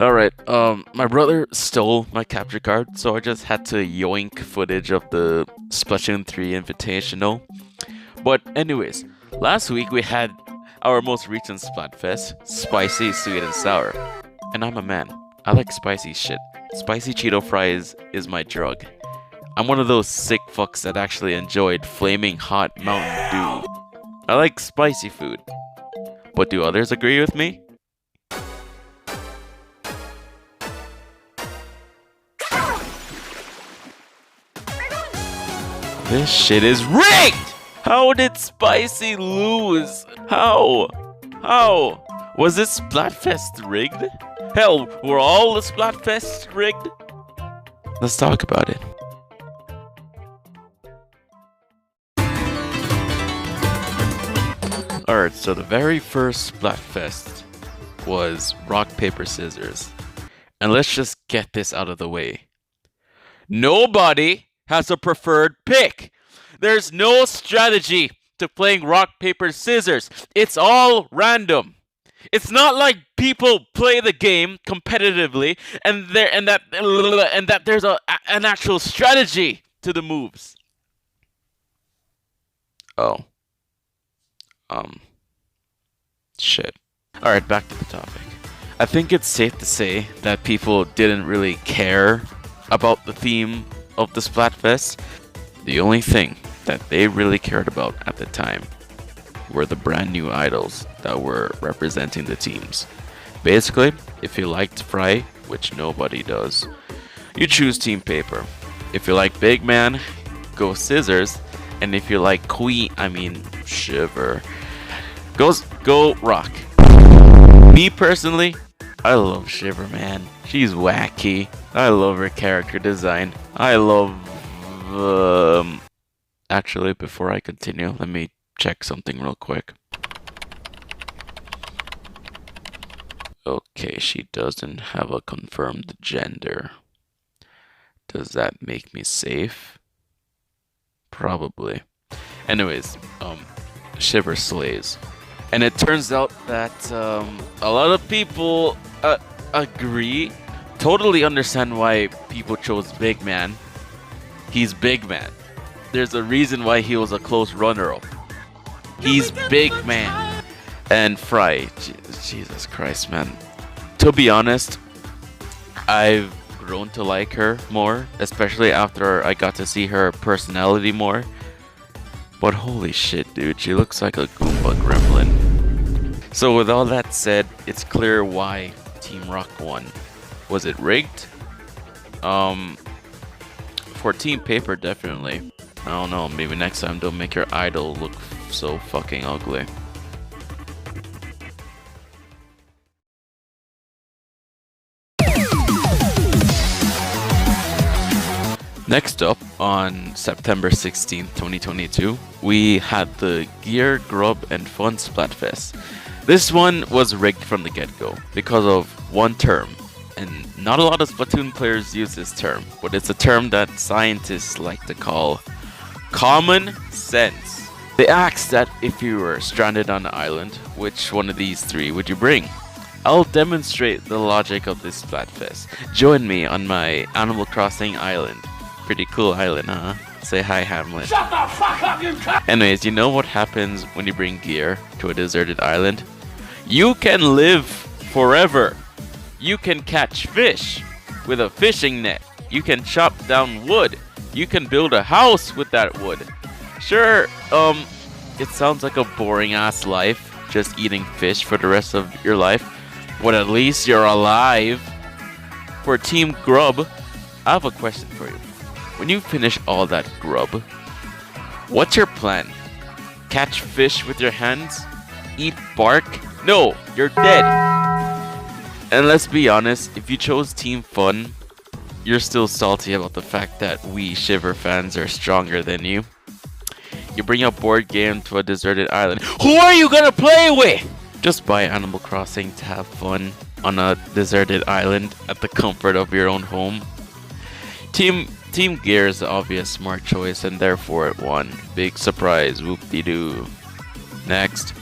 Alright, my brother stole my capture card, so I just had to yoink footage of the Splatoon 3 Invitational. But anyways, last week we had our most recent Splatfest, spicy, sweet, and sour. And I'm a man. I like spicy shit. Spicy Cheeto fries is my drug. I'm one of those sick fucks that actually enjoyed flaming hot Mountain Dew. I like spicy food. But do others agree with me? This shit is rigged! How did Spicy lose? How? How? Was this Splatfest rigged? Hell, were all the Splatfests rigged? Let's talk about it. Alright, so the very first Splatfest was rock, paper, scissors. And let's just get this out of the way. Nobody has a preferred pick. There's no strategy to playing rock, paper, scissors. It's all random. It's not like people play the game competitively and that there's an actual strategy to the moves. Oh. Shit. Alright, back to the topic. I think it's safe to say that people didn't really care about the theme of the Splatfest. The only thing that they really cared about at the time were the brand new idols that were representing the teams. Basically, if you liked Fry, which nobody does, you choose Team Paper. If you like Big Man, go Scissors. And if you like Shiver, go Rock. Me personally, I love Shiver, man. She's wacky. I love her character design. I love... Actually, before I continue, let me check something real quick. Okay, she doesn't have a confirmed gender. Does that make me safe? Probably. Anyways, Shiver slays. And it turns out that a lot of people agree, totally understand why people chose Big Man. He's Big Man. There's a reason why he was a close runner-up. He's Big Man. And Fry, Jesus Christ, man. To be honest, I've grown to like her more, especially after I got to see her personality more. But holy shit, dude, she looks like a Goomba gremlin. So with all that said, it's clear why Team Rock won. Was it rigged? For Team Paper, definitely. I don't know, maybe next time don't make your idol look so fucking ugly. Next up, on September 16th, 2022, we had the Gear, Grub, and Fun Splatfest. This one was rigged from the get-go because of one term, and not a lot of Splatoon players use this term, but it's a term that scientists like to call common sense. They asked that if you were stranded on an island, which one of these three would you bring? I'll demonstrate the logic of this Splatfest. Join me on my Animal Crossing island. Pretty cool island, huh? Say hi, Hamlet. Shut the fuck up, you cunt! Anyways, you know what happens when you bring gear to a deserted island? You can live forever. You can catch fish with a fishing net. You can chop down wood. You can build a house with that wood. Sure, it sounds like a boring ass life, just eating fish for the rest of your life. But at least you're alive. For Team Grub, I have a question for you. When you finish all that grub, what's your plan? Catch fish with your hands? Eat bark? No, you're dead. And let's be honest, if you chose Team Fun, you're still salty about the fact that we Shiver fans are stronger than you. You bring a board game to a deserted island. Who are you gonna play with? Just buy Animal Crossing to have fun on a deserted island at the comfort of your own home. Team Gear is the obvious smart choice and therefore it won. Big surprise, whoop-de-doo. Next.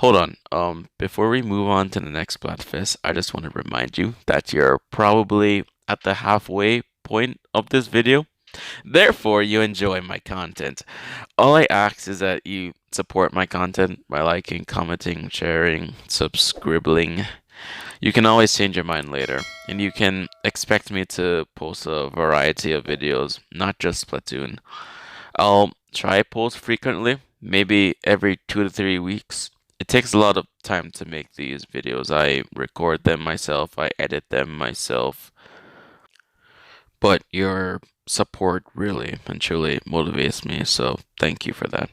Hold on. Before we move on to the next Splatfest, I just want to remind you that you're probably at the halfway point of this video. Therefore, you enjoy my content. All I ask is that you support my content by liking, commenting, sharing, subscribing. You can always change your mind later, and you can expect me to post a variety of videos, not just Splatoon. I'll try post frequently, maybe every 2 to 3 weeks. It takes a lot of time to make these videos. I record them myself, I edit them myself. But your support really and truly motivates me, so thank you for that.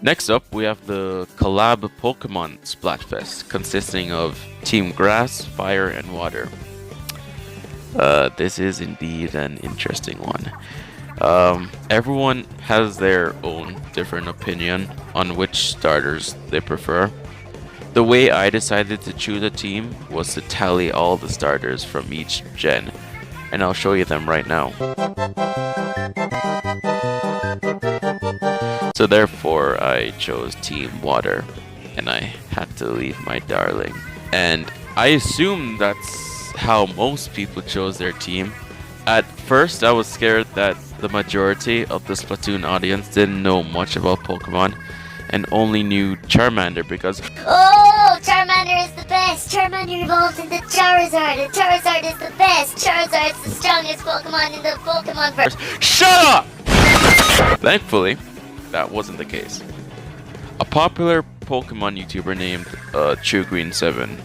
Next up, we have the collab Pokemon Splatfest, consisting of Team Grass, Fire, and Water. This is indeed an interesting one. Everyone has their own different opinion on which starters they prefer. The way I decided to choose a team was to tally all the starters from each gen, and I'll show you them right now. So therefore, I chose Team Water, and I had to leave my darling. And I assume that's how most people chose their team. At first, I was scared that the majority of the Splatoon audience didn't know much about Pokemon and only knew Charmander because oh, Charmander is the best! Charmander evolved into Charizard, and Charizard is the best! Charizard's the strongest Pokemon in the Pokemonverse. Shut up! Thankfully, that wasn't the case. A popular Pokemon YouTuber named TrueGreen7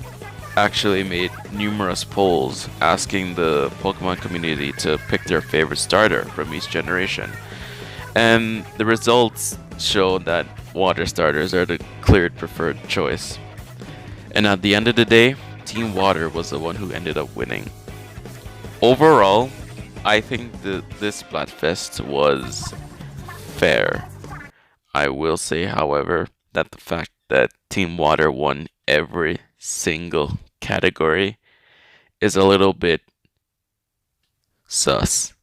actually made numerous polls asking the Pokemon community to pick their favorite starter from each generation. And the results showed that water starters are the clear preferred choice. And at the end of the day, Team Water was the one who ended up winning. Overall, I think this Splatfest was fair. I will say, however, that the fact that Team Water won every single category is a little bit sus.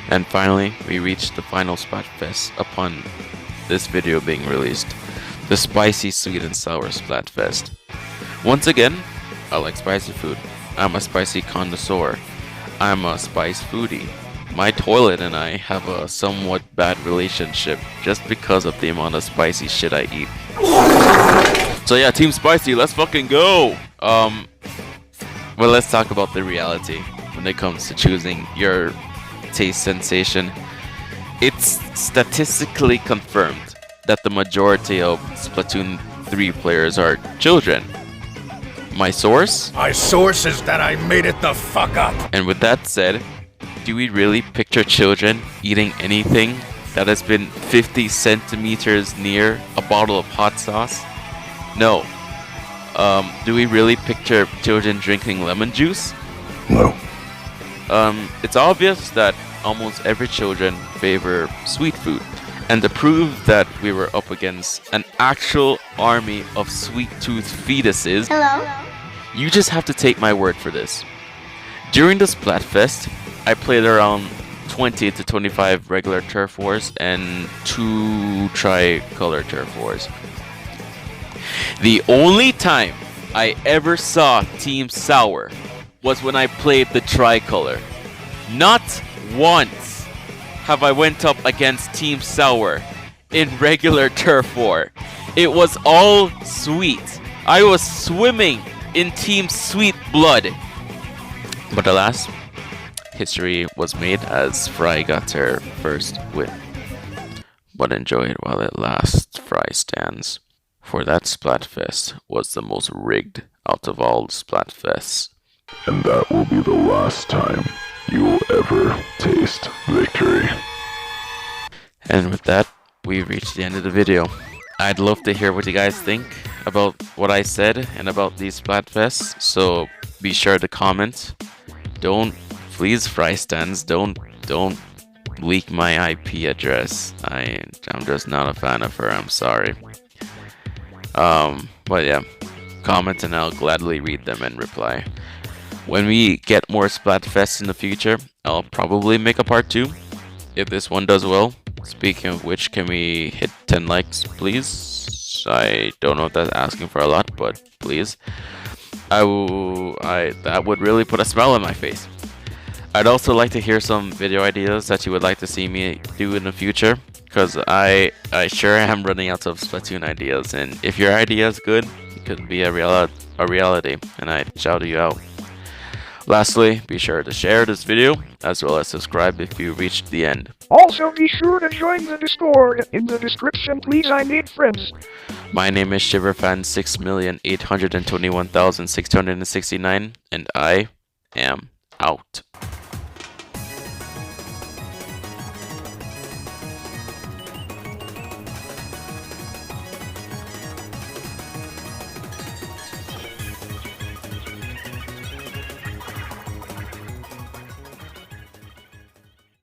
And finally, we reached the final Splatfest upon this video being released. The Spicy, Sweet and Sour Splatfest. Once again, I like spicy food. I'm a spicy connoisseur. I'm a spice foodie. My toilet and I have a somewhat bad relationship just because of the amount of spicy shit I eat. So yeah, Team Spicy, let's fucking go! Well, let's talk about the reality when it comes to choosing your taste sensation. It's statistically confirmed that the majority of Splatoon 3 players are children. My source? My source is that I made it the fuck up! And with that said, do we really picture children eating anything that has been 50 centimeters near a bottle of hot sauce? No. Do we really picture children drinking lemon juice? No. It's obvious that almost every children favor sweet food. And to prove that we were up against an actual army of sweet-toothed fetuses, Hello? you just have to take my word for this. During the Splatfest, I played around 20 to 25 regular turf wars and 2 tri-color turf wars. The only time I ever saw Team Sour was when I played the tricolor. Not once have I went up against Team Sour in regular turf war. It was all sweet. I was swimming in Team Sweet blood. But alas, history was made as Fry got her first win. But enjoy it while it lasts, Fry stands. For that Splatfest was the most rigged out of all Splatfests. And that will be the last time you will ever taste victory. And with that, we've reached the end of the video. I'd love to hear what you guys think about what I said and about these Splatfests, so be sure to comment. Please, Fry stands, don't leak my IP address. I'm just not a fan of her, I'm sorry. But yeah, comment and I'll gladly read them and reply. When we get more Splatfests in the future, I'll probably make a part 2 if this one does well. Speaking of which, can we hit 10 likes, please? I don't know if that's asking for a lot, but please. That would really put a smile on my face. I'd also like to hear some video ideas that you would like to see me do in the future, because I sure am running out of Splatoon ideas, and if your idea is good, it could be a reality, and I'd shout you out. Lastly, be sure to share this video, as well as subscribe if you reached the end. Also be sure to join the Discord. In the description, please, I need friends. My name is Shiverfan6,821,669, and I am out.